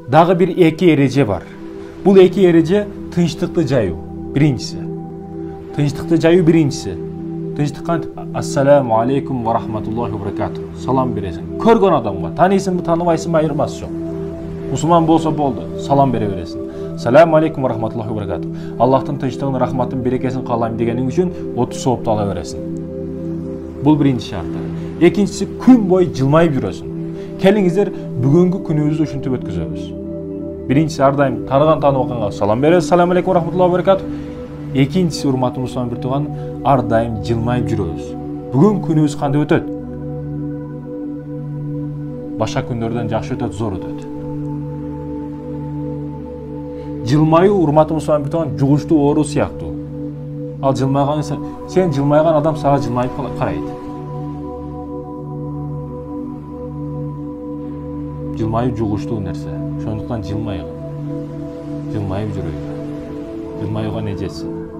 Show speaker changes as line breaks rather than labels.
Дагы бир эки эреже бар. Бул эки эреже тынчтыкты жайуу. Биринчиси. Тынчтыкты жайуу биринчиси. Тынчтык кантип ассаламу алейкум ва рахматуллахи ва баракатух. Салам бересиң. Көргөн адамга, танысыңбы, таныбайсыңбы айырмасы жок. Мусулман болсо болду, салам бере бересиң. Салам алейкум ва рахматуллахи ва баракатух. Аллахтын тынчтыгын, рахматын, берекесин каалайм дегениң үчүн 30 соопту ала бересиң. Бул биринчи шарты. Экинчиси күн бою жылмайып жүрөсүң. Келиңиздер бүгүнкү күнүбүздү ушинтип өткөзөбүз. Биринчиси ар дайым таныган таныбаканга салам бересиз, салам алейкум ва рахматуллахи ва баракатух. Экинчиси урматтуу мусулман бир тууган, ар дайым жылмайып жүрөбүз. Бүгүн күнүбүз кандай өтөт? Башка күндөрдөн жакшы өтөт, зор өтөт. Жылмайуу урматтуу мусулман бир тууган жугуштуу оору сыяктуу. Ал жылмайган сен жылмайган адам сага жылмайып карайт. Жылмайып жугуштуу нерсе. Ошондуктан жылмайгын. Жылмайып жүрөйүн. Жылмаюуга не жетсин.